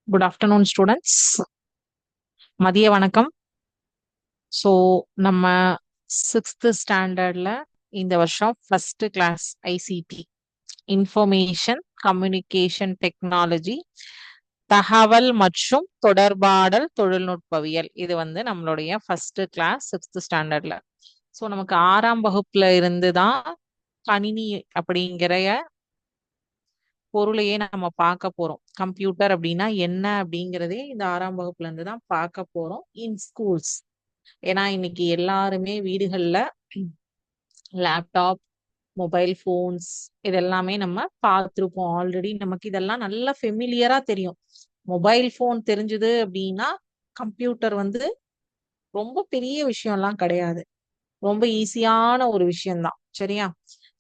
Good afternoon students. மதிய வணக்கம். So நம்ம சிக்ஸ்த் ஸ்டாண்டர்ட்ல இந்த வருஷம் first class ICT information communication technology தகவல் மற்றும் தொடர்பாடல் தொழில்நுட்பவியல் இது வந்து நம்மளுடைய ஃபர்ஸ்ட் கிளாஸ் சிக்ஸ்த் ஸ்டாண்டர்ட்ல. ஸோ நமக்கு 6ஆம் வகுப்புல இருந்து தான் கணினி அப்படிங்கிற பொருளையே நம்ம பார்க்க போறோம். கம்ப்யூட்டர் அப்படின்னா என்ன அப்படிங்கிறதே இந்த 6ஆம் வகுப்புல இருந்து தான் பார்க்க போறோம் இன் ஸ்கூல்ஸ். ஏன்னா இன்னைக்கு எல்லாருமே வீடுகள்ல லேப்டாப், மொபைல் போன்ஸ் இதெல்லாமே நம்ம பார்த்துருப்போம். ஆல்ரெடி நமக்கு இதெல்லாம் நல்லா ஃபெமிலியரா தெரியும். மொபைல் போன் தெரிஞ்சது அப்படின்னா கம்ப்யூட்டர் வந்து ரொம்ப பெரிய விஷயம்லாம் கிடையாது. ரொம்ப ஈஸியான ஒரு விஷயம்தான். சரியா?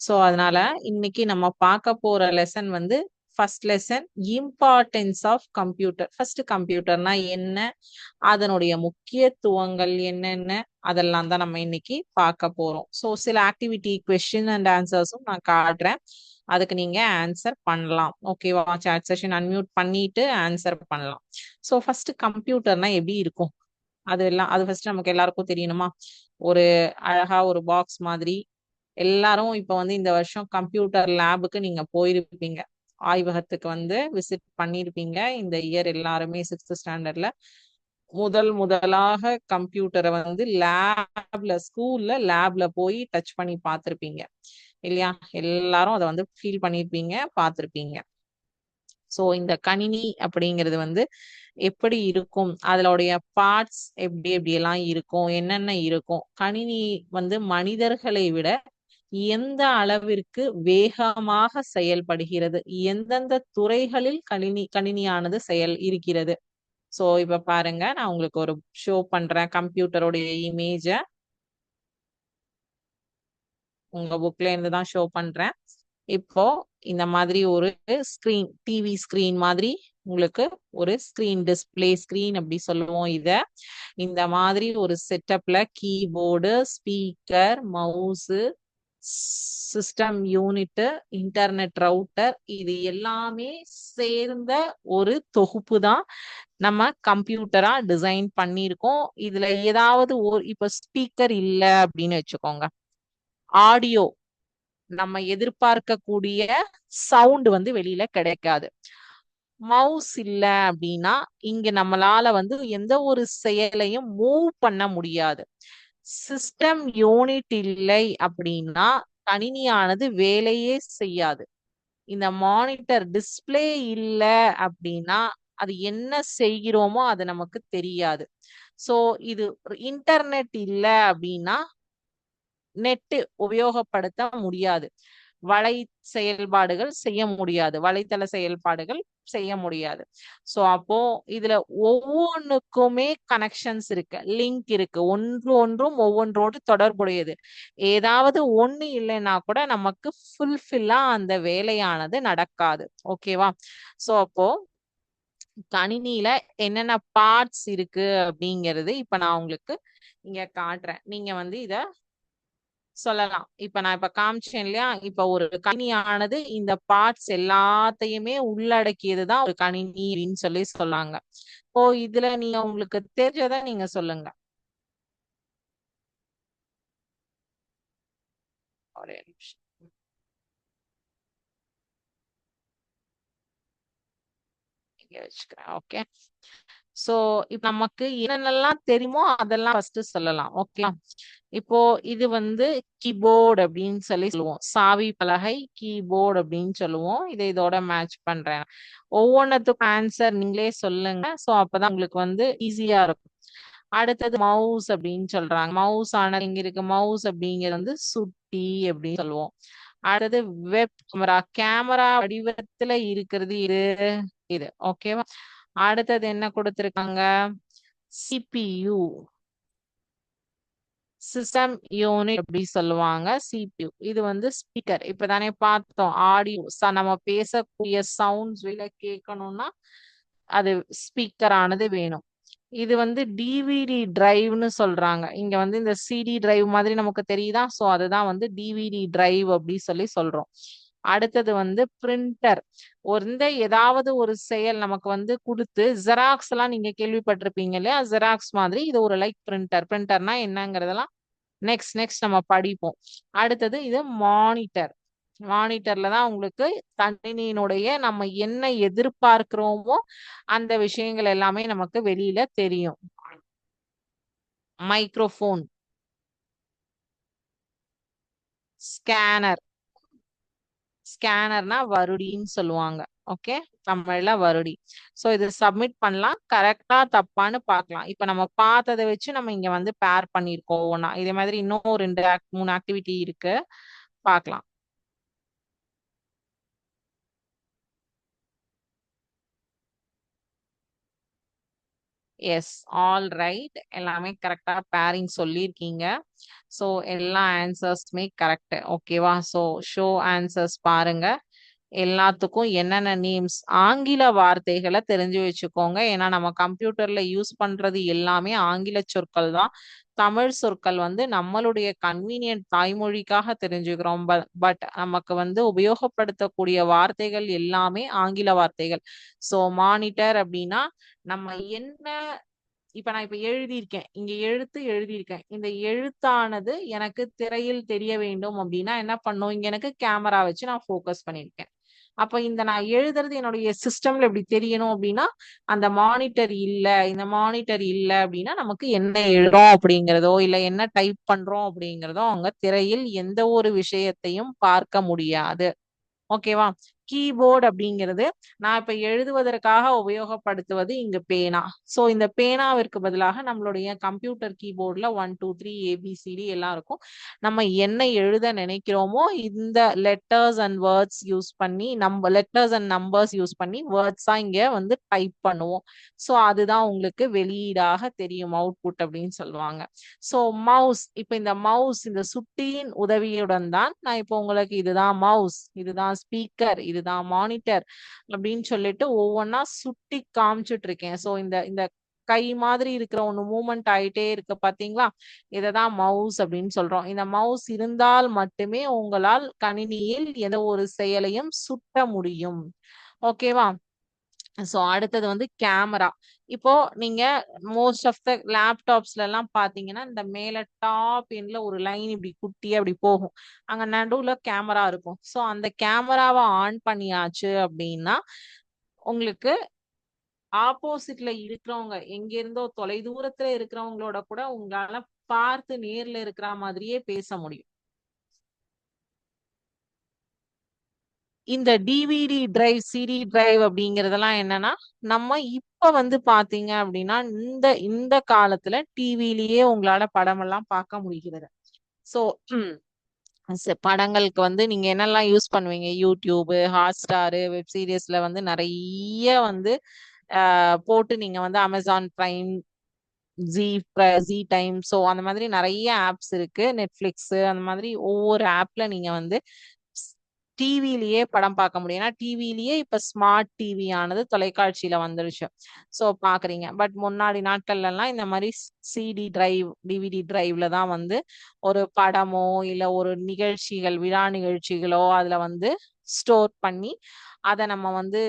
சோ அதனால இன்னைக்கு நம்ம பார்க்க போற லெசன் வந்து first lesson importance of computer. First கம்ப்யூட்டர்னா என்ன, அதனுடைய முக்கியத்துவங்கள் என்னென்ன, அதெல்லாம் தான் நம்ம இன்னைக்கு பார்க்க போறோம். ஸோ சில ஆக்டிவிட்டி கொஸ்டின் அண்ட் ஆன்சர்ஸும் நான் காட்டுறேன். அதுக்கு நீங்க ஆன்சர் பண்ணலாம். ஓகேவா? சாட் செஷன் அன்மியூட் பண்ணிட்டு ஆன்சர் பண்ணலாம். ஸோ ஃபர்ஸ்ட் கம்ப்யூட்டர்னா எப்படி இருக்கும் அது ஃபர்ஸ்ட் நமக்கு எல்லாருக்கும் தெரியணுமா? ஒரு அழகா ஒரு பாக்ஸ் மாதிரி. எல்லாரும் இப்ப வந்து இந்த வருஷம் கம்ப்யூட்டர் லேபுக்கு நீங்க போயிருப்பீங்க. ஆய்வகத்துக்கு வந்து விசிட் பண்ணிருப்பீங்க. இந்த இயர் எல்லாருமே சிக்ஸ்த் ஸ்டாண்டர்ட்ல முதலாக கம்ப்யூட்டரை வந்து ஸ்கூல்ல லேப்ல போய் டச் பண்ணி பார்த்திருப்பீங்க இல்லையா? எல்லாரும் அதை வந்து ஃபீல் பண்ணிருப்பீங்க, பார்த்திருப்பீங்க. சோ இந்த கணினி அப்படிங்கிறது வந்து எப்படி இருக்கும், அதனுடைய பார்ட்ஸ் எப்படி எப்படி எல்லாம் இருக்கும், என்னென்ன இருக்கும், கணினி வந்து மனிதர்களை விட எந்த அளவிற்கு வேகமாக செயல்படுகிறது, எந்தெந்த துறைகளில் கணினியானது செயல் இருக்கிறது. சோ இப்ப பாருங்க, நான் உங்களுக்கு ஒரு ஷோ பண்றேன் கம்ப்யூட்டருடைய இமேஜ. உங்க புக்ல இருந்து தான் ஷோ பண்றேன். இப்போ இந்த மாதிரி ஒரு ஸ்கிரீன், டிவி ஸ்கிரீன் மாதிரி உங்களுக்கு ஒரு ஸ்கிரீன், டிஸ்பிளே ஸ்கிரீன் அப்படி சொல்லுவோம் இத. இந்த மாதிரி ஒரு செட்டப்ல keyboard, speaker, mouse, system unit, internet router இது எல்லாமே சேர்ந்த ஒரு தொகுப்பு தான் நம்ம கம்ப்யூட்டரா டிசைன் பண்ணியிருக்கோம். இதுல ஏதாவது ஒரு இப்ப ஸ்பீக்கர் இல்ல அப்படின்னு வச்சுக்கோங்க, ஆடியோ நம்ம எதிர்பார்க்கக்கூடிய சவுண்ட் வந்து வெளியில கிடைக்காது. மவுஸ் இல்ல அப்படின்னா இங்க நம்மளால வந்து எந்த ஒரு செயலையும் மூவ் பண்ண முடியாது. சிஸ்டம் யூனிட் இல்லை அப்படின்னா கணினியானது வேலையே செய்யாது. இந்த மானிட்டர் டிஸ்பிளே இல்ல அப்படின்னா அது என்ன செய்கிறோமோ அது நமக்கு தெரியாது. சோ இது இன்டர்நெட் இல்ல அப்படின்னா நெட் உபயோகப்படுத்த முடியாது. வலை செயல்பாடுகள் செய்ய முடியாது. வலைத்தள செயல்பாடுகள் செய்ய முடியாது. சோ அப்போ இதுல ஒவ்வொன்றுக்குமே கனெக்ஷன்ஸ் இருக்கு, லிங்க் இருக்கு. ஒன்றும் ஒவ்வொன்றோடு தொடர்புடையது. ஏதாவது ஒண்ணு இல்லைன்னா கூட நமக்கு ஃபுல்ஃபில்லா அந்த வேலையானது நடக்காது. ஓகேவா? சோ அப்போ கணினியில என்னென்ன பார்ட்ஸ் இருக்கு அப்படிங்கிறது இப்ப நான் உங்களுக்கு இங்க காட்டுறேன். நீங்க வந்து இத சொல்லலாம். இப்ப நான் இப்ப காமிச்சேன் இல்லையா? இப்ப ஒரு கணினியானது இந்த பார்ட்ஸ் எல்லாத்தையுமே உள்ளடக்கியதுதான் ஒரு கணினி அப்படின்னு சொல்லி சொல்லாங்க. இப்போ இதுல நீங்க உங்களுக்கு தெரிஞ்சதை நீங்க சொல்லுங்க. ஒரே நிமிஷம். இங்க வச்சுக்கிறேன். ஓகே. சோ இப்ப நமக்கு என்னென்னலாம் தெரியுமோ அதெல்லாம் ஃபர்ஸ்ட் சொல்லலாம். ஓகே. இப்போ இது வந்து கீபோர்டு அப்படின்னு சொல்லி சொல்லுவோம். சாவி பலகை கீபோர்டு அப்படின்னு சொல்லுவோம். இதை இதோட மேட்ச் பண்றேன். ஒவ்வொன்றத்துக்கும் ஆன்சர் நீங்களே சொல்லுங்க. சோ அப்பதான் உங்களுக்கு வந்து ஈஸியா இருக்கும். அடுத்தது மவுஸ் அப்படின்னு சொல்றாங்க. மவுஸ் ஆனது எங்க இருக்கு? மவுஸ் அப்படிங்கிறது வந்து சுட்டி அப்படின்னு சொல்லுவோம். அடுத்தது வெப் கேமரா. கேமரா வடிவத்துல இருக்கிறது இது. இது ஓகேவா? அடுத்தது என்ன கொடுத்திருக்காங்க? சிபியு, சிஸ்டம் யூனிட் அப்படி சொல்லுவாங்க. சிபியு இது வந்து ஸ்பீக்கர். இப்பதானே பார்த்தோம் ஆடியோ, நம்ம பேசக்கூடிய சவுண்ட்ஸ் வெளில கேட்கணும்னா அது ஸ்பீக்கர் ஆனது வேணும். இது வந்து டிவிடி டிரைவ்னு சொல்றாங்க. இங்க வந்து இந்த சிடி டிரைவ் மாதிரி நமக்கு தெரியுதா? சோ அதுதான் வந்து டிவிடி டிரைவ் அப்படி சொல்லி சொல்றோம். அடுத்தது வந்து பிரிண்டர். ஏதாவது ஒரு செயல் நமக்கு வந்து கொடுத்து ஜெராக்ஸ் எல்லாம் நீங்க கேள்விப்பட்டிருப்பீங்க இல்லையா? ஜெராக்ஸ் மாதிரி இது ஒரு லைக் பிரிண்டர். பிரிண்டர்னா என்னங்கிறதெல்லாம் நெக்ஸ்ட் நெக்ஸ்ட் நம்ம படிப்போம். அடுத்தது இது மானிட்டர். மானிட்டர்ல தான் உங்களுக்கு கணினியினுடைய நம்ம என்ன எதிர்பார்க்கிறோமோ அந்த விஷயங்கள் எல்லாமே நமக்கு வெளியில தெரியும். Microphone, scanner. ஸ்கேனர்னா வருடின்னு சொல்லுவாங்க. ஓகே, தமிழ்ல வருடி. சோ இது சப்மிட் பண்ணலாம். கரெக்டா தப்பான்னு பார்க்கலாம். இப்ப நம்ம பார்த்ததை வச்சு நம்ம இங்க வந்து பேர் பண்ணிருக்கோம் ஒவ்வொண்ணா. இதே மாதிரி இன்னும் 2 3 ஆக்டிவிட்டி இருக்கு, பார்க்கலாம். Yes, all right. எல்லாமே கரெக்டா பேரிங் சொல்லியிருக்கீங்க. ஸோ எல்லா ஆன்சர்ஸுமே கரெக்ட். ஓகேவா? ஸோ ஷோ ஆன்சர்ஸ் பாருங்க. எல்லாத்துக்கும் என்னென்ன நேம்ஸ், ஆங்கில வார்த்தைகளை தெரிஞ்சு வச்சுக்கோங்க. ஏன்னா நம்ம கம்ப்யூட்டர்ல யூஸ் பண்றது எல்லாமே ஆங்கில சொற்கள் தான். தமிழ் சொற்கள் வந்து நம்மளுடைய கன்வீனியன்ட் தாய்மொழிக்காக தெரிஞ்சுக்கிறோம். பட் நமக்கு வந்து உபயோகப்படுத்தக்கூடிய வார்த்தைகள் எல்லாமே ஆங்கில வார்த்தைகள். ஸோ மானிட்டர் அப்படின்னா நம்ம என்ன, இப்ப நான் இப்ப எழுதியிருக்கேன், இங்க எழுத்து எழுதியிருக்கேன். இந்த எழுத்தானது எனக்கு திரையில் தெரிய வேண்டும் அப்படின்னா என்ன பண்ணும்? இங்க எனக்கு கேமரா வச்சு நான் ஃபோக்கஸ் பண்ணிருக்கேன். அப்ப இந்த நான் எழுதுறது என்னுடைய சிஸ்டம்ல இப்படி தெரியணும் அப்படின்னா அந்த மானிட்டர் இல்ல, இந்த மானிட்டர் இல்ல அப்படின்னா நமக்கு என்ன எழுதுறோம் அப்படிங்கிறதோ இல்ல என்ன டைப் பண்றோம் அப்படிங்கிறதோ அங்க திரையில் எந்த ஒரு விஷயத்தையும் பார்க்க முடியாது. ஓகேவா? கீபோர்டு அப்படிங்கிறது நான் இப்ப எழுதுவதற்காக உபயோகப்படுத்துவது இங்க பேனா. சோ இந்த பேனாவிற்கு பதிலாக நம்மளுடைய கம்ப்யூட்டர் கீபோர்ட்ல 1 2 3 ஏபிசிடி எல்லாம் இருக்கும். நம்ம என்ன எழுத நினைக்கிறோமோ இந்த லெட்டர்ஸ் அண்ட் வேர்ட்ஸ் யூஸ் பண்ணி, நம்ம லெட்டர்ஸ் அண்ட் நம்பர்ஸ் யூஸ் பண்ணி வேர்ட்ஸா இங்க வந்து டைப் பண்ணுவோம். சோ அதுதான் உங்களுக்கு வெளியீடாக தெரியும், அவுட்புட் அப்படின்னு சொல்லுவாங்க. சோ மவுஸ், இப்ப இந்த மவுஸ் இந்த சுட்டியின் உதவியுடன் தான் நான் இப்போ உங்களுக்கு இதுதான் மவுஸ், இதுதான் ஸ்பீக்கர், இதுதான் மானிட்டர் அப்படின்னு சொல்லிட்டு ஒவ்வொன்னா சுட்டி காமிச்சிட்டு இருக்கேன். சோ இந்த இந்த கை மாதிரி இருக்கிற ஒண்ணு மூவ்மெண்ட் ஆயிட்டே இருக்கு பாத்தீங்களா? இததான் மவுஸ் அப்படின்னு சொல்றோம். இந்த மவுஸ் இருந்தால் மட்டுமே உங்களால் கணினியில் எந்த ஒரு செயலையும் சுட்ட முடியும். ஓகேவா? சோ அடுத்தது வந்து கேமரா. இப்போ நீங்க மோஸ்ட் ஆஃப் த லேப்டாப்ஸ்ல எல்லாம் பாத்தீங்கன்னா இந்த மேல டாப் எண்ட்ல ஒரு லைன் இப்படி குட்டியா அப்படி போகும். அங்க நடுவுல கேமரா இருக்கும். சோ அந்த கேமராவை ஆன் பண்ணியாச்சு அப்படின்னா உங்களுக்கு ஆப்போசிட்ல இருக்கிறவங்க எங்க இருந்தோ தொலை தூரத்துல இருக்கிறவங்களோட கூட உங்களால பார்த்து நேர்ல இருக்கிற மாதிரியே பேச முடியும். இந்த டிவிடி டிரைவ், சிடி டிரைவ் அப்படிங்கறதெல்லாம் என்னன்னா நம்ம இப்ப வந்து பாத்தீங்க அப்படின்னா இந்த இந்த காலத்துல டிவிலயே உங்களால படம் எல்லாம் பார்க்க முடிகிறது. சோ படங்களுக்கு வந்து நீங்க என்னெல்லாம் யூஸ் பண்ணுவீங்க? யூடியூப், ஹாட் ஸ்டாரு, வெப் சீரிஸ்ல வந்து நிறைய வந்து போட்டு நீங்க வந்து Amazon prime, G G time, so அந்த மாதிரி நிறைய ஆப்ஸ் இருக்கு. நெட்ஃபிளிக்ஸ் அந்த மாதிரி ஒவ்வொரு ஆப்ல நீங்க வந்து டிவிலயே படம் பார்க்க முடியும். ஏன்னா டிவிலயே இப்ப ஸ்மார்ட் டிவி ஆனது தொலைக்காட்சியில வந்துருச்சு. சோ பாக்குறீங்க. பட் முன்னாடி நாட்கள்ல எல்லாம் இந்த மாதிரி சிடி டிரைவ், டிவிடி டிரைவ்ல தான் வந்து ஒரு படமோ இல்ல ஒரு நிகழ்ச்சிகள், விழா நிகழ்ச்சிகளோ அதுல வந்து ஸ்டோர் பண்ணி அதை நம்ம வந்து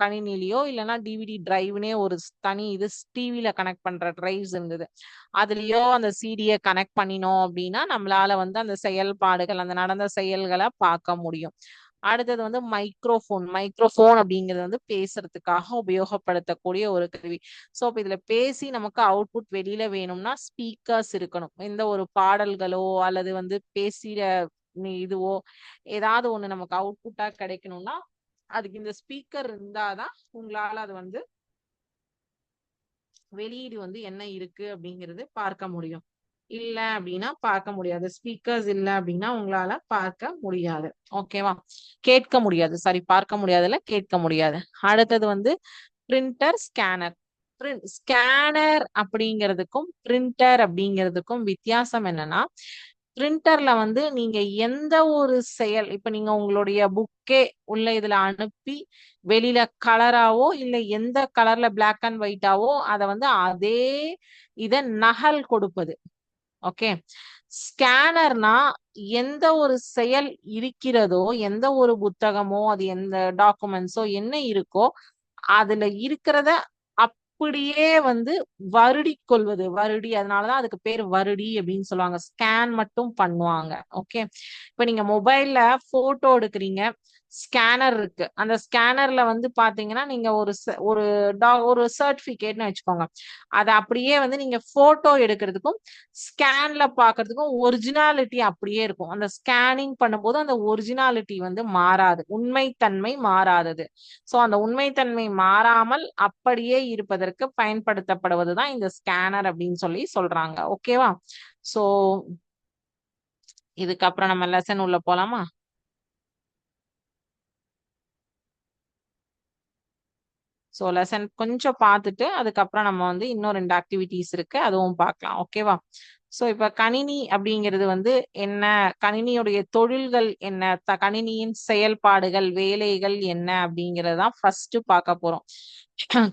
கணினிலயோ இல்லைன்னா டிவிடி டிரைவ்னே ஒரு தனி இது டிவில கனெக்ட் பண்ற டிரைவ்ஸ் இருந்தது. அதுலயோ அந்த சிடியை கனெக்ட் பண்ணினோம் அப்படின்னா நம்மளால வந்து அந்த செயல்பாடுகள், அந்த நடந்த செயல்களை பார்க்க முடியும். அடுத்தது வந்து மைக்ரோஃபோன். மைக்ரோஃபோன் அப்படிங்கிறது வந்து பேசுறதுக்காக உபயோகப்படுத்தக்கூடிய ஒரு கருவி. சோ இப்ப இதுல பேசி நமக்கு அவுட்புட் வெளியில வேணும்னா ஸ்பீக்கர்ஸ் இருக்கணும். எந்த ஒரு பாடல்களோ அல்லது வந்து பேசிற இதுவோ ஏதாவது ஒண்ணு நமக்கு அவுட்புட்டா கிடைக்கணும்னா அதுக்கு இந்த ஸ்பீக்கர் இருந்தாதான் உங்களால அது வந்து வெளியீடு வந்து என்ன இருக்கு அப்படிங்கிறது பார்க்க முடியும். இல்ல அப்படின்னா பார்க்க முடியாது. ஸ்பீக்கர்ஸ் இல்ல அப்படின்னா உங்களால பார்க்க முடியாது. ஓகேவா? கேட்க முடியாது. சாரி, பார்க்க முடியாதுல, கேட்க முடியாது. அடுத்தது வந்து பிரிண்டர், ஸ்கேனர். ஸ்கேனர் அப்படிங்கிறதுக்கும் பிரிண்டர் அப்படிங்கிறதுக்கும் வித்தியாசம் என்னன்னா பிரிண்டர்ல வந்து நீங்க எந்த ஒரு செயல், இப்ப நீங்க உங்களுடைய புக்கே உள்ள இதுல அனுப்பி வெளியில கலராவோ இல்ல எந்த கலர்ல பிளாக் அண்ட் ஒயிட்டாவோ அதை வந்து அதே இத நகல் கொடுப்பது. ஓகே. ஸ்கேனர்னா எந்த ஒரு செயல் இருக்கிறதோ, எந்த ஒரு புத்தகமோ, அது எந்த டாக்குமெண்ட்ஸோ என்ன இருக்கோ, அதுல இருக்கிறத அப்படியே வந்து வருடிக் கொள்வது. வருடி அதனாலதான் அதுக்கு பேர் வருடி அப்படின்னு சொல்லுவாங்க. ஸ்கேன் மட்டும் பண்ணுவாங்க. ஓகே. இப்ப நீங்க மொபைல்ல போட்டோ எடுக்கிறீங்க. ஸ்கேனர் இருக்கு. அந்த ஸ்கேனர்ல வந்து பாத்தீங்கன்னா, நீங்க ஒரு சர்டிபிகேட்னு வச்சுக்கோங்க. அத அப்படியே வந்து நீங்க போட்டோ எடுக்கிறதுக்கும், ஸ்கேன்ல பாக்குறதுக்கும் ஒரிஜினாலிட்டி அப்படியே இருக்கும். அந்த ஸ்கேனிங் பண்ணும்போது அந்த ஒரிஜினாலிட்டி வந்து மாறாது. உண்மைத்தன்மை மாறாதது. சோ அந்த உண்மைத்தன்மை மாறாமல் அப்படியே இருப்பதற்கு பயன்படுத்தப்படுவதுதான் இந்த ஸ்கேனர் அப்படின்னு சொல்லி சொல்றாங்க. ஓகேவா? சோ இதுக்கப்புறம் நம்ம லெசன் உள்ள போலாமா? சோ லெசன் கொஞ்சம் பார்த்துட்டு அதுக்கப்புறம் நம்ம வந்து இன்னும் 2 ஆக்டிவிட்டிஸ் இருக்கு, அதுவும் பார்க்கலாம். ஓகேவா? சோ இப்ப கணினி அப்படிங்கிறது வந்து என்ன, கணினியுடைய தொழில்கள் என்ன, கணினியின் செயல்பாடுகள், வேலைகள் என்ன அப்படிங்கறதான் ஃபர்ஸ்ட் பார்க்க போறோம்.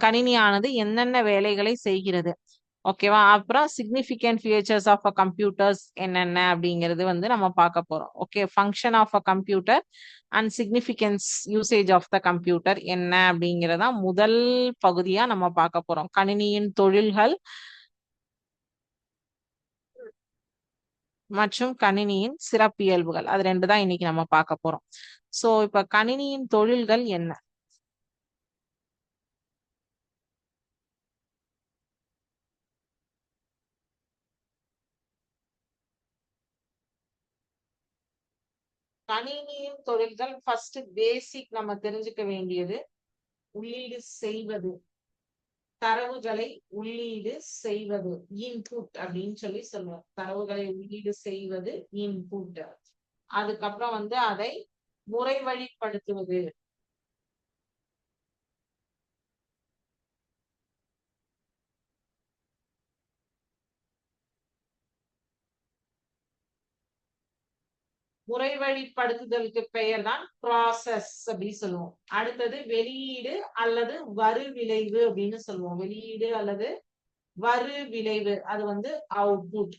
கணினியானது என்னென்ன வேலைகளை செய்கிறது. ஓகேவா? அப்புறம் significant features of a computers என்னென்ன அப்படிங்கிறது வந்து நம்ம பார்க்க போறோம். Okay, function of a computer and significance usage of the computer என்ன அப்படிங்கிறதா முதல் பகுதியா நம்ம பார்க்க போறோம். கணினியின் தொழில்கள் மற்றும் கணினியின் சிறப்பியல்புகள், அது ரெண்டு தான் இன்னைக்கு நம்ம பார்க்க போறோம். சோ இப்ப கணினியின் தொழில்கள் என்ன? கணினியின் தொழில்கள் ஃபர்ஸ்ட் பேசிக் நம்ம தெரிஞ்சுக்க வேண்டியது உள்ளீடு செய்வது, தரவுகளை உள்ளீடு செய்வது, இன்புட் அப்படின்னு சொல்லி சொல்லுவோம். தரவுகளை உள்ளீடு செய்வது இன்புட். அதுக்கப்புறம் வந்து அதை முறை வழிப்படுத்துவது. முறை வழிப்படுத்துதலுக்கு பெயர் தான் ப்ராசஸ் அப்படி சொல்லுவோம். அடுத்தது வெளியீடு அல்லது வரு விளைவு அப்படின்னு சொல்லுவோம். வெளியீடு அல்லது வரு விளைவு, அது வந்து அவுட்புட்.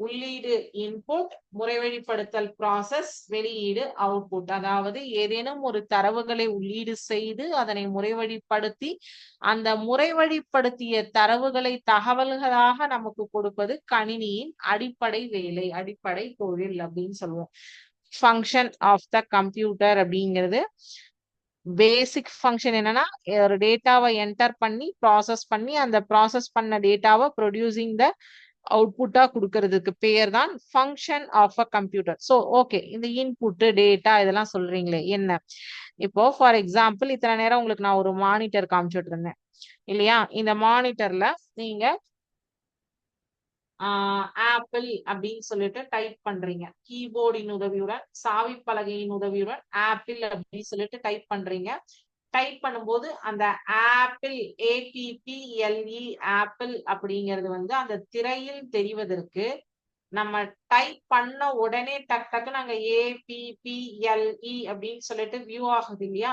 உள்ளீடு இன்புட், முறைவழிப்படுத்தல் ப்ராசஸ், வெளியீடு அவுட்புட். அதாவது ஏதேனும் ஒரு தரவுகளை உள்ளீடு செய்து அதனை முறைவழிப்படுத்தி அந்த முறைவழிப்படுத்திய தரவுகளை தகவல்களாக நமக்கு கொடுப்பது கணினியின் அடிப்படை வேலை, அடிப்படை தொழில் அப்படின்னு சொல்லுவோம். ஃபங்க்ஷன் ஆஃப் த கம்ப்யூட்டர் அப்படிங்கிறது பேசிக் ஃபங்க்ஷன் என்னன்னா, ஒரு டேட்டாவை என்டர் பண்ணி ப்ராசஸ் பண்ணி அந்த ப்ராசஸ் பண்ண டேட்டாவை ப்ரொடியூசிங் த அவுட்புட்டா கொடுக்கறதுக்கு பேர் தான் function of a computer. So okay, இந்த இன்புட் டேட்டா இதெல்லாம் சொல்றீங்களே என்ன? இப்போ ஃபார் எக்ஸாம்பிள் இத்தனை நேரம் உங்களுக்கு நான் ஒரு மானிட்டர் காமிச்சிட்டு இருந்தேன் இல்லையா? இந்த மானிட்டர்ல நீங்க ஆப்பிள் அப்படின்னு சொல்லிட்டு டைப் பண்றீங்க. கீபோர்டின் உதவியுடன், சாவி பலகையின் உதவியுடன் ஆப்பிள் அப்படின்னு சொல்லிட்டு டைப் பண்றீங்க. டைப் பண்ணும்போது அந்த ஆப்பிள், APPLE ஆப்பிள் அப்படிங்கிறது வந்து அந்த திரையில் தெரிவதற்கு நம்ம டைப் பண்ண உடனே டக் டக்கு நாங்க APPLE அப்படின்னு சொல்லிட்டு வியூ ஆகுது இல்லையா?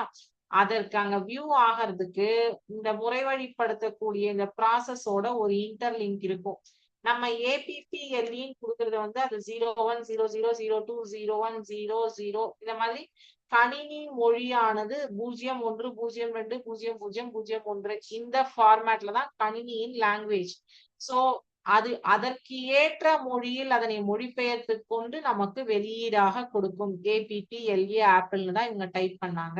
அதற்கு அங்க வியூ ஆகிறதுக்கு இந்த முறை வழிப்படுத்தக்கூடிய இந்த ப்ராசஸோட ஒரு இன்டர்லிங்க் இருக்கும். நம்ம APPLE கொடுக்கறது வந்து அது 010000201000 இந்த மாதிரி கணினி மொழியானது 0100200001 இந்த ஃபார்மேட்ல தான் கணினியின் லாங்குவேஜ். சோ அது அதற்கு ஏற்ற மொழியில் அதனை மொழிபெயர்த்து கொண்டு நமக்கு வெளியீடாக கொடுக்கும். APPLE ஆப்பிள்னு தான் இவங்க டைப் பண்ணாங்க.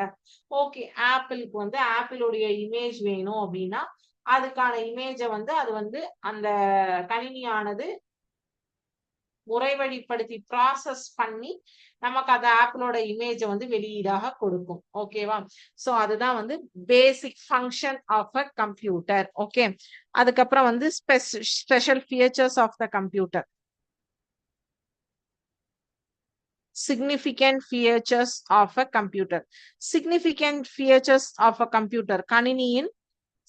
ஓகே, ஆப்பிளுக்கு வந்து ஆப்பிளுடைய இமேஜ் வேணும் அப்படின்னா அதுக்கான இமேஜை வந்து அது வந்து அந்த கணினியானது முறை வழிப்படுத்தி ப்ராசஸ் பண்ணி நமக்கு அந்த ஆப்பிளோட இமேஜை வந்து வெளியீடாக கொடுக்கும். ஓகேவா? சோ அதுதான் வந்து basic function of a computer. Okay, அதுக்கப்புறம் வந்து special features of the computer. significant features of a computer. significant features of a computer கணினியின்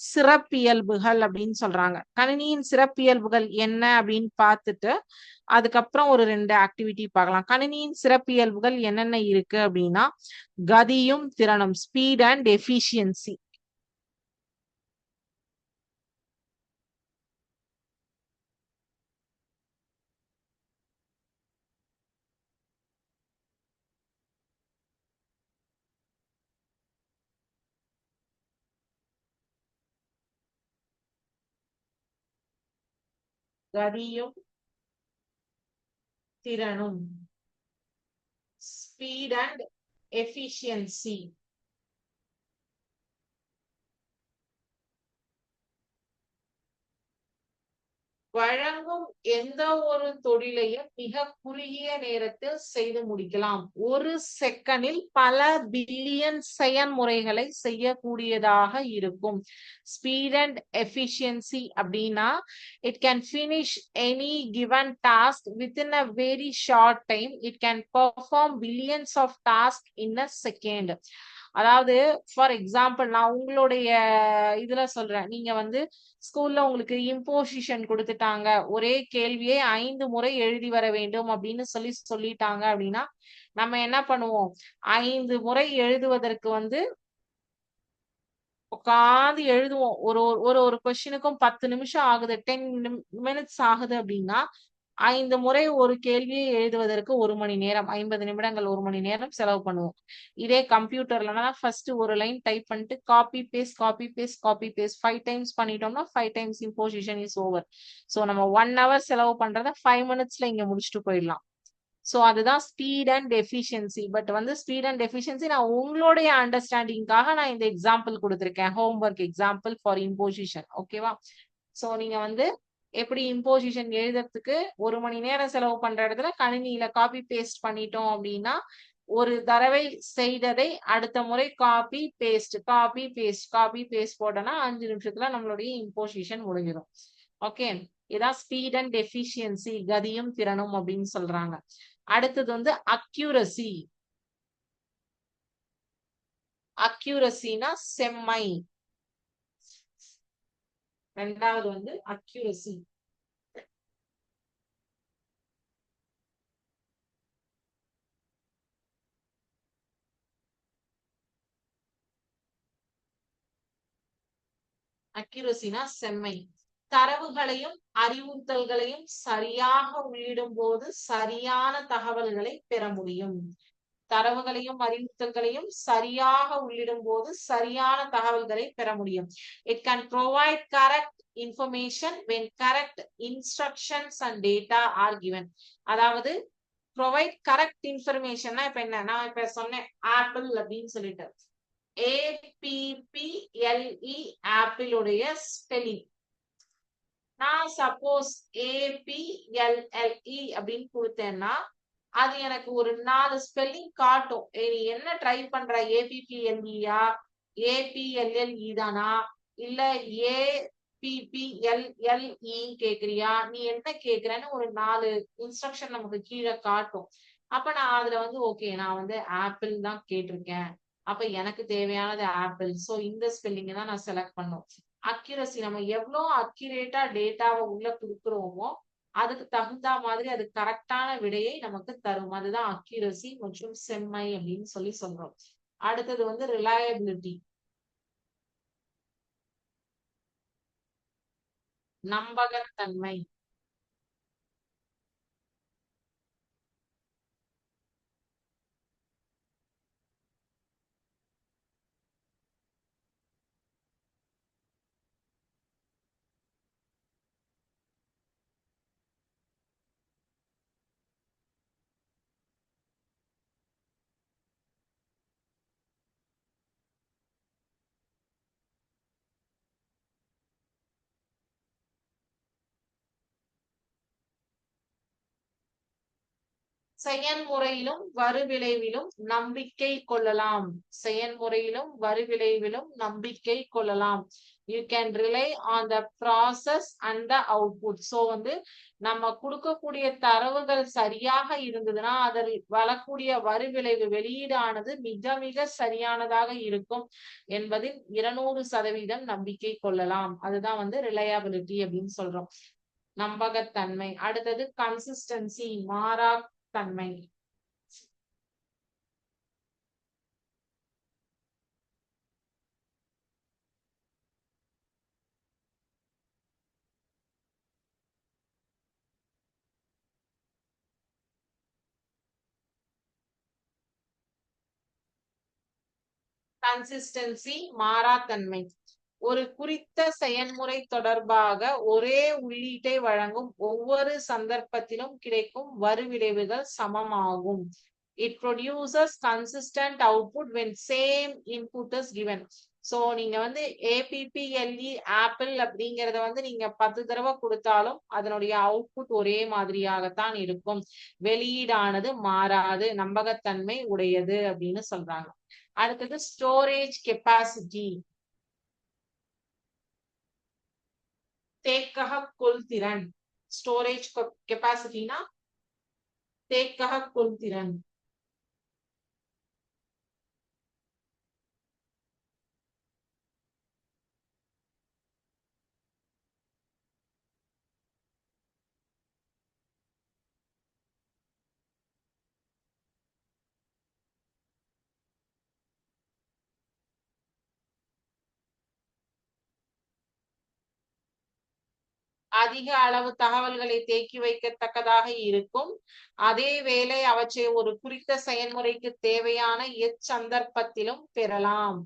சிறப்பியல்புகள் அப்படின்னு சொல்றாங்க. கணினியின் சிறப்பியல்புகள் என்ன அப்படின்னு பார்த்துட்டு அதுக்கப்புறம் ஒரு 2 ஆக்டிவிட்டி பார்க்கலாம். கணினியின் சிறப்பியல்புகள் என்னென்ன இருக்கு அப்படின்னா, கதியும் திறனும், ஸ்பீட் அண்ட் எஃபிஷியன்சி. கதியும் திறனும். Speed and efficiency. வழங்கும் எந்த ஒரு தொழிலையும் மிக குறுகிய நேரத்தில் செய்து முடிக்கலாம். ஒரு செகண்டில் பல பில்லியன் செயல்முறைகளை செய்யக்கூடியதாக இருக்கும். ஸ்பீட் அண்ட் எஃபிஷியன்சி அப்படின்னா it can finish any given task within a very short time. It can perform billions of task in a second. அதாவது ஃபார் எக்ஸாம்பிள் நான் உங்களுடைய இதுல சொல்றேன். நீங்க வந்து ஸ்கூல்ல உங்களுக்கு இம்போசிஷன் கொடுத்துட்டாங்க. ஒரே கேள்வியை 5 முறை எழுதி வர வேண்டும் அப்படின்னு சொல்லிட்டாங்க அப்படின்னா நம்ம என்ன பண்ணுவோம்? 5 முறை எழுதுவதற்கு வந்து உட்காந்து எழுதுவோம். ஒரு ஒரு ஒரு கொஸ்டினுக்கும் 10 நிமிஷம் ஆகுது, 10 மினிட்ஸ் ஆகுது அப்படின்னா 5 முறை ஒரு கேள்வியை எழுதுவதற்கு 1 மணி நேரம், 50 நிமிடங்கள், 1 மணி நேரம் செலவு பண்ணுவோம். இதே கம்ப்யூட்டர்லனா ஃபர்ஸ்ட் ஒரு லைன் டைப் பண்ணிட்டு copy paste copy paste copy paste 5 times பண்ணிட்டோம்னா 5 times imposition is over. So நம்ம 1 ஹவர் செலவு பண்றத 5 மினிட்ஸ்ல இங்க முடிச்சுட்டு போயிடலாம். ஸோ அதுதான் ஸ்பீட் அண்ட் எஃபிஷியன்சி. பட் வந்து ஸ்பீட் அண்ட் எஃபிஷியன்சி நான் உங்களுடைய அண்டர்ஸ்டாண்டிங்காக நான் இந்த எக்ஸாம்பிள் கொடுத்துருக்கேன். Homework example for imposition. ஓகேவா? ஸோ நீங்க வந்து எப்படி இம்போசிஷன் எழுதுறதுக்கு 1 மணி நேரம் செலவு பண்ற இடத்துல கணினியில காப்பி பேஸ்ட் பண்ணிட்டோம் அப்படின்னா ஒரு தடவை செய்ததை அடுத்த முறை copy paste copy paste copy paste போட்டோம்னா 5 நிமிஷத்துல நம்மளுடைய இம்போசிஷன் முடிஞ்சிடும். ஓகே, இதான் ஸ்பீட் அண்ட் எஃபிஷியன்சி, கதியும் திறனும் அப்படின்னு சொல்றாங்க. அடுத்தது வந்து அக்யூரசி. அக்யூரசினா செம்மை. ரெண்டாவது வந்து அக்யூரசி. அக்யூரசினா செம்மை. தரவுகளையும் அறிவுறுத்தல்களையும் சரியாக உள்ளிடும் போது சரியான தகவல்களை பெற முடியும். தரவுகளையும் அறிவுறுத்தல்களையும் சரியாக உள்ளிடும் போது சரியான தகவல்களை பெற முடியும். It can provide correct information when correct instructions and data are given. அதாவது ப்ரொவைட் கரெக்ட் இன்ஃபர்மேஷன்னா இப்ப என்ன, நான் இப்ப சொன்னேன் ஆப்பிள் அப்படின்னு சொல்லிட்டு APPLE ஆப்பிளுடைய ஸ்பெல்லிங். நான் சப்போஸ் APLLE அப்படின்னு கொடுத்தேன்னா அது எனக்கு ஒரு 4 ஸ்பெல்லிங் காட்டும். நீ என்ன ட்ரை பண்ற, APPLEயா APLLE தானா இல்ல APPLLE கேக்குறியா, நீ என்ன கேக்குறன்னு ஒரு 4 இன்ஸ்ட்ரக்ஷன் நமக்கு கீழே காட்டும். அப்ப நான் அதுல வந்து ஓகே நான் வந்து ஆப்பிள் தான் கேட்டிருக்கேன், அப்ப எனக்கு தேவையானது ஆப்பிள், சோ இந்த ஸ்பெல்லிங் தான் நான் செலக்ட் பண்ணும். அக்யூரசி, நம்ம எவ்வளவு அக்யூரேட்டா டேட்டாவை உள்ள கொடுக்குறோமோ அதுக்கு தகுந்த மாதிரி அது கரெக்டான விடையை நமக்கு தரும். அதுதான் அக்யூரசி மற்றும் செம்மை அப்படின்னு சொல்றோம். அடுத்தது வந்து ரிலையபிலிட்டி, நம்பகத்தன்மை. செயல்முறையிலும் வருவிளைவிலும் நம்பிக்கை கொள்ளலாம். செயல்முறையிலும் வருவிளைவிலும் நம்பிக்கை கொள்ளலாம். You can rely on the process and the output. So வந்து நம்ம கொடுக்கக்கூடிய தரவுகள் சரியாக இருந்ததுன்னா அதில் வரக்கூடிய வருவிளைவு வெளியீடானது மிக மிக சரியானதாக இருக்கும் என்பதில் 200% நம்பிக்கை கொள்ளலாம். அதுதான் வந்து ரிலையபிலிட்டி அப்படின்னு சொல்றோம், நம்பகத்தன்மை. அடுத்தது கன்சிஸ்டன்சி, மாறா தன்மை. கன்சிஸ்டன்சி, மாறாத்தன்மை. ஒரு குறித்த செயல்முறை தொடர்பாக ஒரே உள்ளீட்டை வழங்கும் ஒவ்வொரு சந்தர்ப்பத்திலும் கிடைக்கும் வருவிளைவுகள் சமமாகும். It produces consistent output when same input is given. So நீங்க வந்து APPLE ஆப்பிள் அப்படிங்கறத வந்து நீங்க 10 தடவை கொடுத்தாலும் அதனுடைய அவுட்புட் ஒரே மாதிரியாகத்தான் இருக்கும். வெளியீடானது மாறாது, நம்பகத்தன்மை உடையது அப்படின்னு சொல்றாங்க. அடுத்தது ஸ்டோரேஜ் கெப்பாசிட்டி. தேக்கக கொள்திறன். ஸ்டோரேஜ் கெப்பாசிட்டினா தேக்கக கொள்திறன். அதிக அளவு தகவல்களை தேக்கி வைக்கத்தக்கதாக இருக்கும். அதே வேளை அவற்றை ஒரு குறித்த செயல்முறைக்கு தேவையான எச்சந்தர்ப்பத்திலும் பெறலாம்.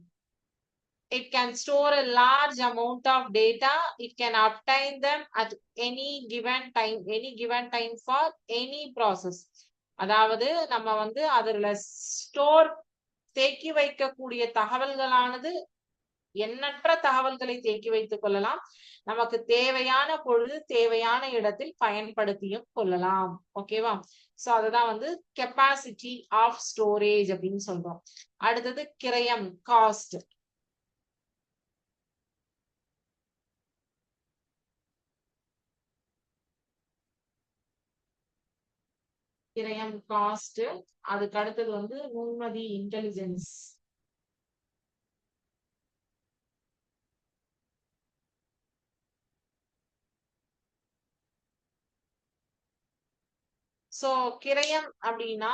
It can store a large amount of data. It can obtain them at any given time for any process. அதாவது நம்ம வந்து அதுல ஸ்டோர் தேக்கி வைக்கக்கூடிய தகவல்களானது எண்ணற்ற தகவல்களை தேக்கி வைத்துக் கொள்ளலாம். நமக்கு தேவையான பொழுது தேவையான இடத்தில் பயன்படுத்தியும் கொள்ளலாம். ஓகேவா? சோ அதுதான் வந்து கெப்பாசிட்டி ஆஃப் ஸ்டோரேஜ் அப்படின்னு சொல்றோம். அடுத்தது கிரயம், காஸ்ட். கிரயம், காஸ்ட். அதுக்கு அடுத்தது வந்து நுண்மதி, இன்டெலிஜென்ஸ். சோ கிரயம் அப்படின்னா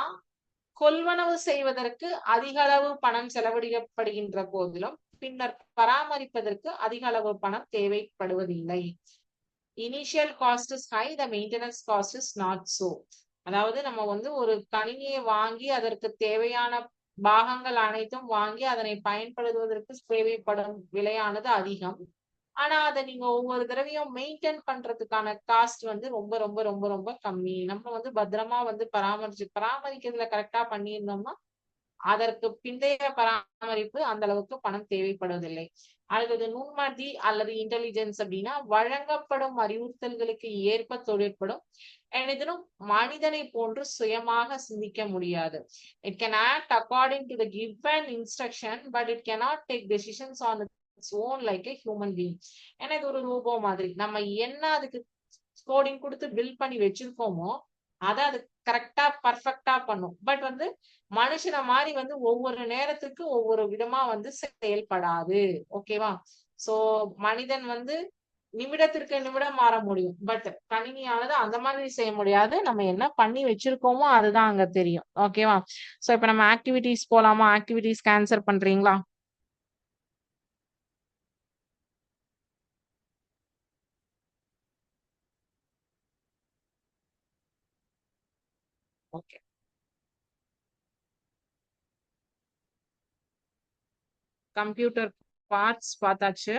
கொள்வனவு செய்வதற்கு அதிக அளவு பணம் செலவழிக்கப்படுகின்ற போதிலும் பின்னர் பராமரிப்பதற்கு அதிக அளவு பணம் தேவைப்படுவதில்லை. Initial cost is high, the maintenance cost is not so. அதாவது நம்ம வந்து ஒரு கணினியை வாங்கி அதற்கு தேவையான பாகங்கள் அனைத்தும் வாங்கி அதனை பயன்படுத்துவதற்கு தேவைப்படும் விலையானது அதிகம். ஆனா அதை நீங்க ஒவ்வொரு தடவையும் மெயின்டைன் பண்றதுக்கான காஸ்ட் வந்து ரொம்ப ரொம்ப ரொம்ப ரொம்ப கம்மி. நம்ம வந்து பத்திரமா வந்து பராமரிக்கிறதுல கரெக்டா பண்ணியிருந்தோம்னா அதற்கு பிந்தைய பராமரிப்பு அந்த அளவுக்கு பணம் தேவைப்படுவதில்லை. அடுத்தது நுண்மதி அல்லது இன்டெலிஜென்ஸ் அப்படின்னா வழங்கப்படும் அறிவுறுத்தல்களுக்கு ஏற்ப தொழிற்படும் எனினும் மனிதனை போன்று சுயமாக சிந்திக்க முடியாது. It can act according to the given instruction, but it cannot take decisions on its own like a human being. ஏன்னா இது ஒரு ரோபோ மாதிரி. நம்ம என்ன அதுக்கு கோடிங் கொடுத்து பில்ட் பண்ணி வச்சிருக்கோமோ அதை அது கரெக்டா பர்ஃபெக்டா பண்ணும். பட் வந்து மனுஷன மாதிரி வந்து ஒவ்வொரு நேரத்துக்கு ஒவ்வொரு விதமா வந்து செயல்படாது. ஓகேவா? சோ மனிதன் வந்து நிமிடத்திற்கு நிமிடம் மாற முடியும். பட் கணினியானது அந்த மாதிரி செய்ய முடியாது. நம்ம என்ன பண்ணி வச்சிருக்கோமோ அதுதான் அங்க தெரியும். ஓகேவா? சோ இப்ப நம்ம ஆக்டிவிட்டிஸ் போலாமா? ஆக்டிவிட்டிஸ் ஆன்சர் பண்றீங்களா? ஓகே. கம்ப்யூட்டர் பார்ட்ஸ் பார்த்தாச்சு.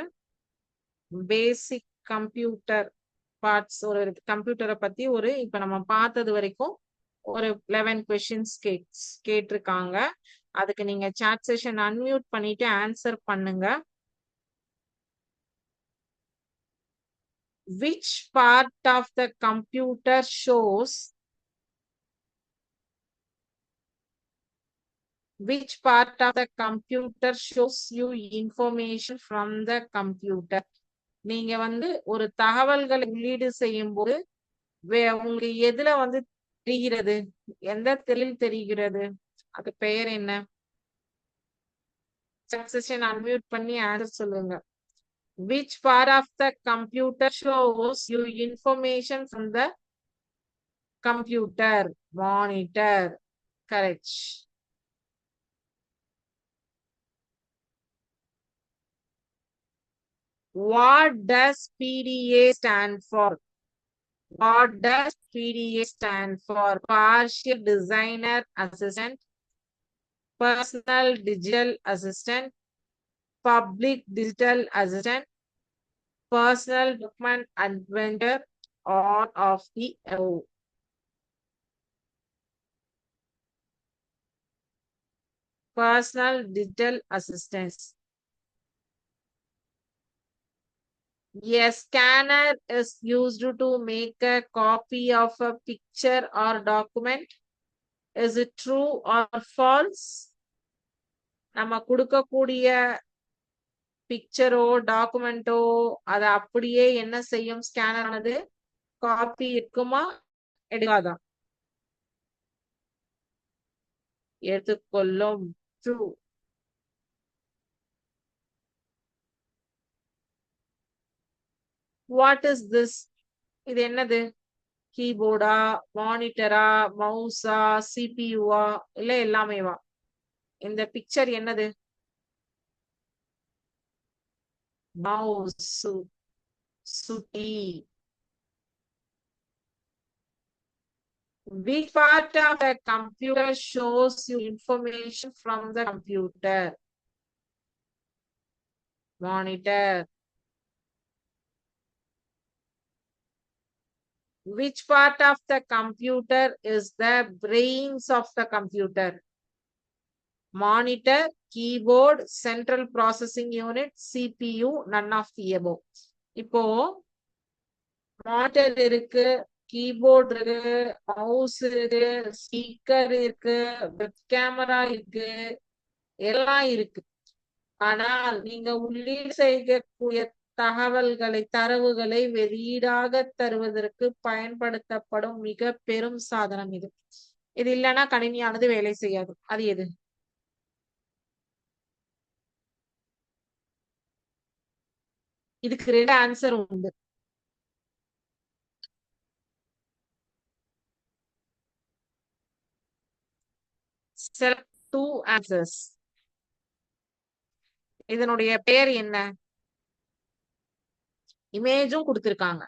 பேசிக் கம்ப்யூட்டர் பார்ட்ஸ் ஒரு கம்ப்யூட்டரை பத்தி இப்ப நம்ம பார்த்தது வரைக்கும் ஒரு 11 கொஸ்டின்ஸ் கேட்டிருக்காங்க. அதுக்கு நீங்க சாட் செஷன் அன்மியூட் பண்ணிட்டு ஆன்சர் பண்ணுங்க. Which part of the computer shows you information from the computer? நீங்க வந்து ஒரு தகவல்களை உள்ளீடு செய்யும் போது உங்களுக்கு எதுல வந்து தெரிகிறது? எந்த திரையில் தெரிகிறது? அது பெயர் என்ன? செஷன் அன்மியூட் பண்ணி ஆன்சர் சொல்லுங்க. Which part of the computer shows you information from the computer? Monitor. Correct. What does PDA stand for? What does PDA stand for? Partial Designer Assistant, Personal Digital Assistant, public digital assistant, personal document adventure, all of the above. Personal digital assistance. A scanner is used to make a copy of a picture or document. Is it true or false? நம்ம கொடுக்கக்கூடிய பிக்சரோ டாக்குமெண்டோ அதை அப்படியே என்ன செய்யும் scanner ஆனது copy இருக்குமா எடுக்காதா எடுத்துக்கொள்ளும் true what is this இது என்னது கீபோர்டா மானிட்டரா மவுஸா சிபியூவா இல்ல எல்லாமேவா இந்த பிக்சர் என்னது மவுஸ் சுட்டி which part of the computer shows you information from the computer monitor which part of the computer is the brains of the computer monitor keyboard central processing unit cpu none of the above இப்போ monitor இருக்கு keyboard இருக்கு mouse இருக்கு speaker இருக்கு web camera இருக்கு எல்லாம் இருக்கு ஆனால் நீங்க உள்ளீடு செய்யக்கூடிய தரவுகளை வெளியீடாக தருவதற்கு பயன்படுத்தப்படும் மிக பெரும் சாதனம் இது இது இல்லைன்னா கணினியானது வேலை செய்யாது அது எது இதுக்கு 2 ஆன்சர் உண்டு select 2 answers இதனுடைய பேர் என்ன இமேஜும் கொடுத்திருக்காங்க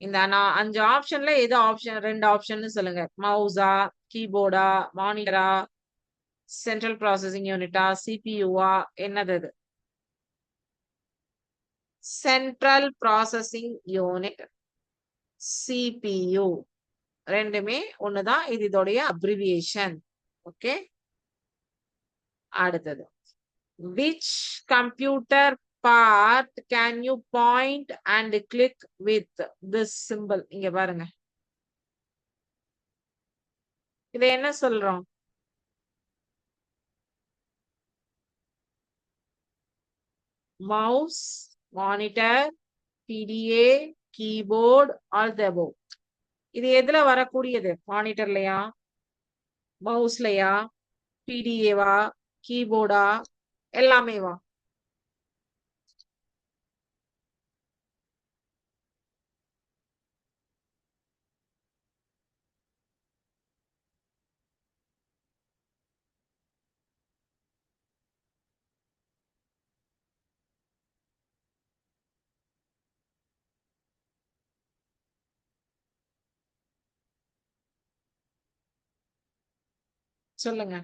இந்த 5 ஆப்ஷன்ல எது ஆப்ஷன் 2 ஆப்ஷன் சொல்லுங்க மவுஸா கீபோர்டா மானிட்டரா சென்ட்ரல் ப்ராசஸிங் யூனிட்டா சிபியூவா என்னது இது சென்ட்ரல் ப்ராசஸிங் யூனிட் சிபியூ ரெண்டுமே ஒண்ணுதான் இது இதோடைய அப்ரிவியேஷன் ஓகே அடுத்தது which computer part can you point and click with this symbol இங்க பாருங்க இத என்ன சொல்றோம் mouse monitor PDA keyboard all the above இது எதுல வரக்கூடியது மானிட்டர்லயா மவுஸ்லயா பிடிஏவா கீபோர்டா எல்லாமேவா சொல்லுங்க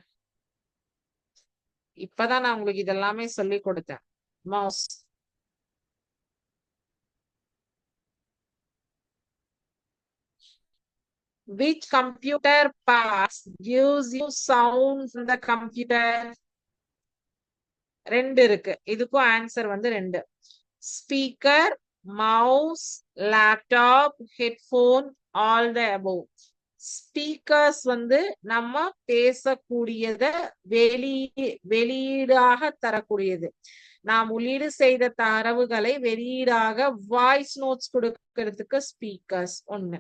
இப்பதான் நான் உங்களுக்கு இதெல்லாமே சொல்லி கொடுத்தேன் mouse which computer parts gives you sound from the computer ரெண்டு இருக்கு இதுக்கும் ஆன்சர் வந்து ரெண்டு speaker mouse laptop headphone all the above speakers வந்து நம்ம பேசக்கூடியத வெளியீடாக தரக்கூடியது நாம் உள்ளீடு செய்த தரவுகளை வெளியீடாக வாய்ஸ் நோட்ஸ் கொடுக்கறதுக்கு ஸ்பீக்கர்ஸ் ஒண்ணு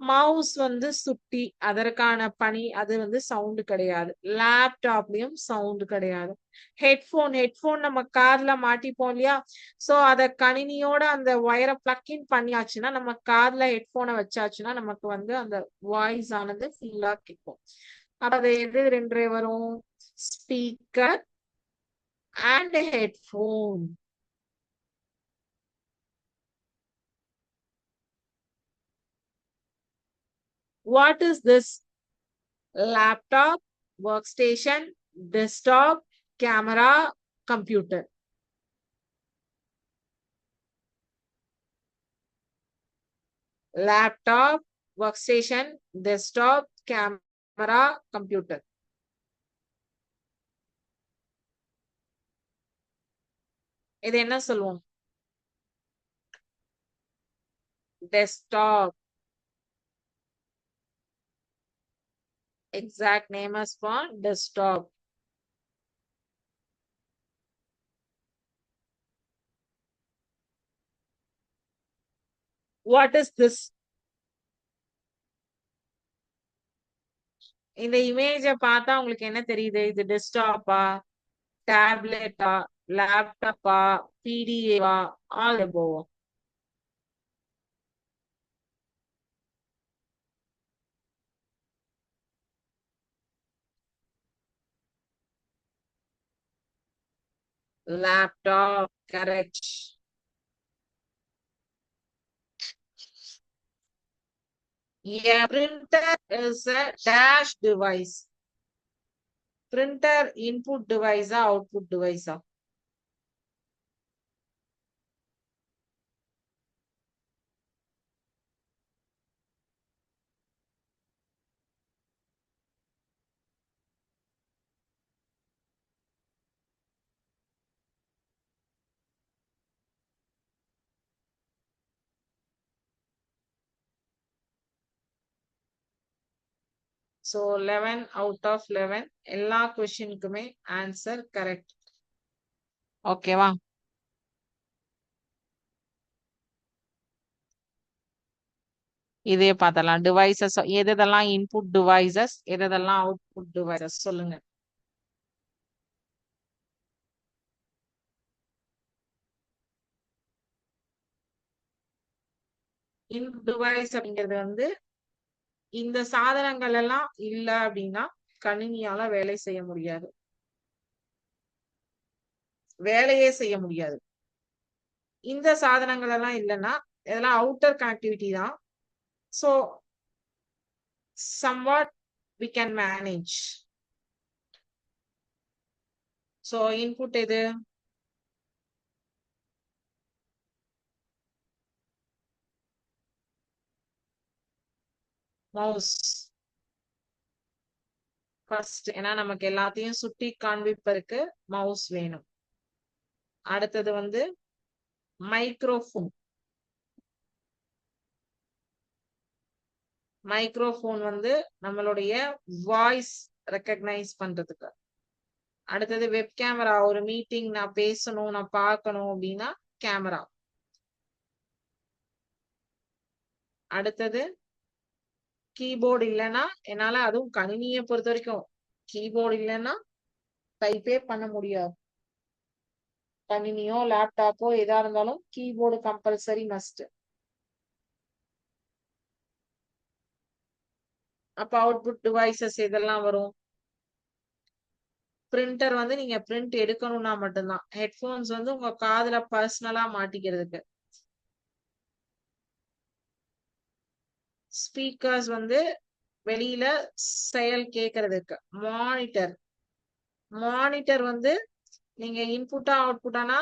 மவுஸ் வந்து சுட்டி அதற்கான பணி அது வந்து சவுண்டு கிடையாது லேப்டாப்லயும் சவுண்டு கிடையாது ஹெட்போன் நம்ம கார்ல மாட்டிப்போம் இல்லையா சோ அத கணினியோட அந்த ஒயரை பிளக்இன் பண்ணியாச்சுன்னா நம்ம கார்ல ஹெட்போனை வச்சாச்சுன்னா நமக்கு வந்து அந்த வாய்ஸ் ஆனது ஃபுல்லா கேட்கும் அப்ப அது எது ரெண்டு வரும் speaker and headphone what is this laptop workstation desktop camera computer. Laptop, workstation, desktop, camera, computer. இது என்ன சொல்லுவோம்? Desktop. Exact name is for desktop. What is this? இந்த இமேஜ பார்த்தா உங்களுக்கு என்ன தெரியுது? இது டெஸ்க்டாப்பா, டேப்லெட்டா, லேப்டாப்பா, பிடிஏவா, all above. Laptop, correct. A printer is a dash device. Printer input device, output device. So 11 out of 11 எல்லா கொஸ்டினுக்குமே ஆன்சர் கரெக்ட். ஓகேவா? இதே பார்த்தலாம். டிவைசஸ் எதெல்லாம் இன்புட் டிவைசஸ், எதெல்லாம் அவுட்புட் டிவைசஸ் சொல்லுங்க. இன்புட் டிவைஸ் அப்படிங்கிறது வந்து இந்த சாதனங்கள் எல்லாம் இல்ல அப்படின்னா கணினியால வேலை செய்ய முடியாது, வேலையே செய்ய முடியாது. இந்த சாதனங்கள் எல்லாம் இல்லைன்னா இதெல்லாம் அவுட்டர் கனெக்டிவிட்டி தான். So somewhat we can manage. So input எது? Mouse first. ஏன்னா நமக்கு எல்லாத்தையும் சுட்டி காண்பிப்பதற்கு மவுஸ் வேணும். அடுத்தது வந்து மைக்ரோஃபோன். மைக்ரோஃபோன் வந்து நம்மளுடைய வாய்ஸ் ரெக்கக்னைஸ் பண்றதுக்கு. அடுத்தது வெப் கேமரா. ஒரு மீட்டிங் நான் பேசணும், நான் பார்க்கணும் அப்படின்னா கேமரா. அடுத்தது கீபோர்டு இல்லைன்னா என்னால, அதுவும் கணினியை பொறுத்த வரைக்கும் கீபோர்டு இல்லைன்னா டைப்பே பண்ண முடியாது. கணினியோ லேப்டாப்போ எதா இருந்தாலும் கீபோர்டு கம்பல்சரி மஸ்ட். அப்ப அவுட்புட் டிவைசஸ் இதெல்லாம் வரும். பிரிண்டர் வந்து நீங்க பிரிண்ட் எடுக்கணும்னா மட்டும்தான். ஹெட்போன்ஸ் வந்து உங்க காதுல பர்சனலா மாட்டிக்கிறதுக்கு. ஸ்பீக்கர்ஸ் வந்து வெளியில செயல் கேட்கறதுக்கு. மானிட்டர். மானிட்டர் வந்து நீங்க இன்புட்டா அவுட்புட்டானா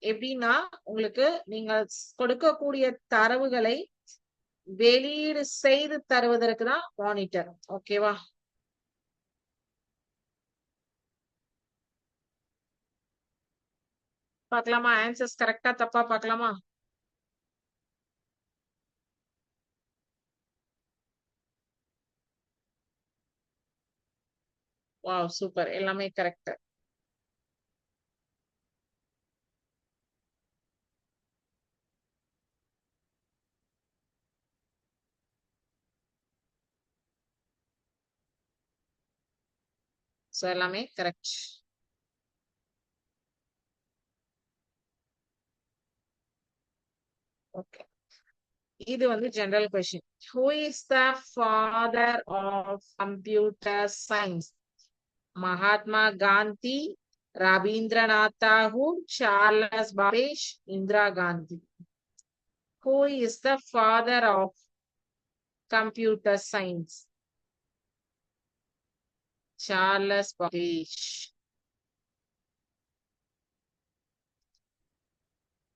எப்படின்னா, உங்களுக்கு நீங்க கொடுக்கக்கூடிய தரவுகளை வெளியீடு செய்து தருவதற்கு தான் மானிட்டர். ஓகேவா? பார்க்கலாமா? ஆன்சர்ஸ் கரெக்டா தப்பா பார்க்கலாமா? வாவ், சூப்பர், எல்லாமே கரெக்ட். சோ எல்லாமே கரெக்ட். ஓகே, இது வந்து general question. Who is the father of computer science? Mahatma Gandhi, Rabindranath Tagore, Charles Babbage, Indira Gandhi. Who is the father of computer science? Charles Babbage.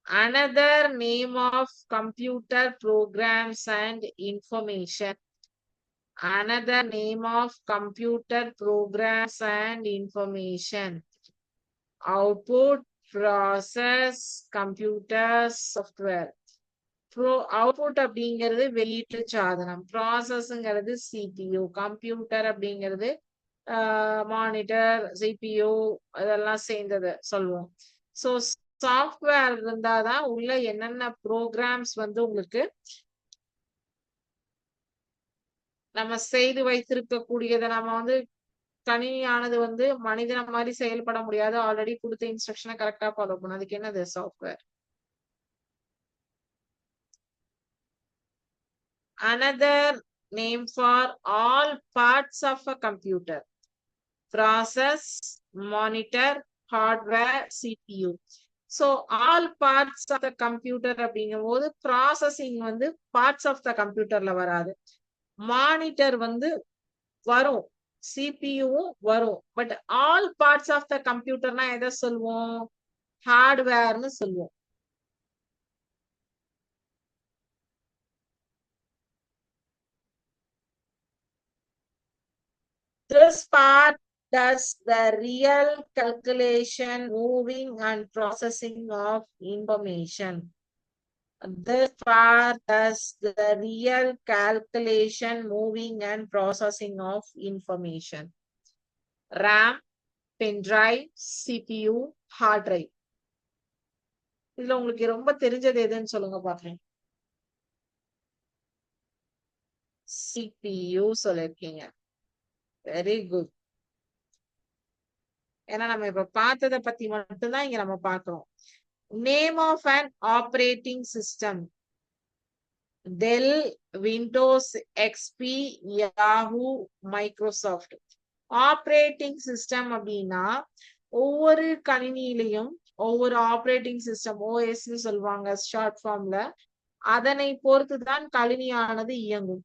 Another name of computer programs and information. Another name of computer programs and information. Output, process, computer, software. Output அப்படிங்கிறது வெளியீட்டு சாதனம், ப்ராசஸ்ங்கிறது CPU, computer அப்படிங்கிறது monitor, CPU அதெல்லாம் சேர்ந்தது சொல்லுவோம். So software இருந்தாதான் உள்ள என்னென்ன ப்ரோக்ராம்ஸ் வந்து உங்களுக்கு நம்ம செய்து வைத்திருக்கக்கூடியதை நம்ம வந்து கணினியானது வந்து மனிதன மாதிரி செயல்பட முடியாது. ஆல்ரெடி கொடுத்த இன்ஸ்ட்ரக்ஷனை கரெக்டா ஃபாலோ பண்ணும். அதுக்கு என்னது software. Another name for all parts of a computer: process, monitor, hardware, CPU. So all parts of the computer அப்படிங்கும்போது ப்ராசஸிங் வந்து பார்ட்ஸ் ஆஃப் த கம்ப்யூட்டர்ல வராது. மானிட்டர் வந்து வரும், சிபியுவும் வரும். But all parts of the கம்ப்யூட்டர்னா எதை சொல்லுவோம்? ஹார்ட்வேர்னு சொல்லுவோம். This part does the real calculation, moving and processing of information. This part does the real calculation, moving and processing of information. RAM, pen drive, CPU, hard drive. இதுல உங்களுக்கு ரொம்ப தெரிஞ்சது எதுன்னு சொல்லுங்க பாக்கலாம். CPU சொல்லிருக்கீங்க. Very good. ஏன்னா நம்ம இப்ப பார்த்ததை பத்தி மட்டும்தான் இங்க நம்ம பார்க்கிறோம். Name of an operating system: Dell, Windows XP, Yahoo, Microsoft. Operating system அப்படின்னா ஒவ்வொரு கணினியிலையும் ஒவ்வொரு ஆப்ரேட்டிங் சிஸ்டம், ஓஎஸ் சொல்லுவாங்க ஷார்ட் ஃபார்ம்ல, அதனை பொறுத்துதான் கணினியானது இயங்கும்.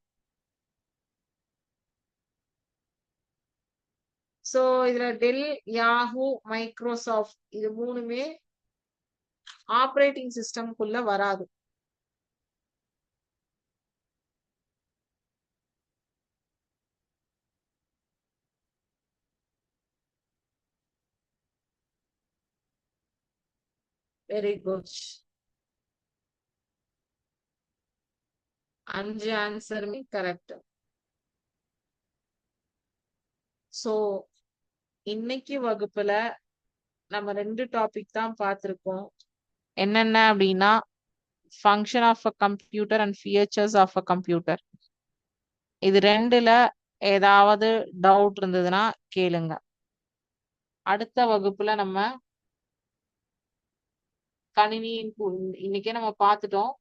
சோ இதுல டெல், யாஹூ, மைக்ரோசாஃப்ட் இது மூணுமே ஆப்ரேட்டிங் சிஸ்டம்குள்ள வராது. Very good. 5 ஆன்சருமே கரெக்ட். சோ இன்னைக்கு வகுப்புல நம்ம 2 டாபிக் தான் பார்த்திருக்கோம். என்னென்ன அப்படின்னா function of a computer and features of a computer. இது ரெண்டுல ஏதாவது டவுட் இருந்ததுன்னா கேளுங்க. அடுத்த வகுப்புல நம்ம கணினி இன்புட் இன்னைக்கே நம்ம பார்த்துட்டோம்.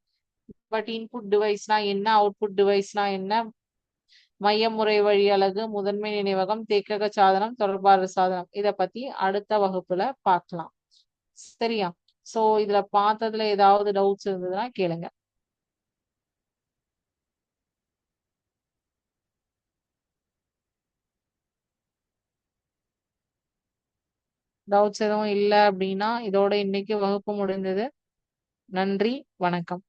பட் இன்புட் டிவைஸ்னா என்ன, அவுட்புட் டிவைஸ்னா என்ன, மைய முறை வழி அலகு, முதன்மை நினைவகம், தேக்கக சாதனம், தொடர்பாளர் சாதனம், இத பத்தி அடுத்த வகுப்புல பார்க்கலாம். சரியா? சோ இதுல பார்த்ததுல ஏதாவது டவுட்ஸ் இருந்ததுன்னா கேளுங்க. டவுட்ஸ் எதுவும் இல்லை அப்படின்னா இதோட இன்னைக்கு வகுப்பு முடிந்தது. நன்றி, வணக்கம்.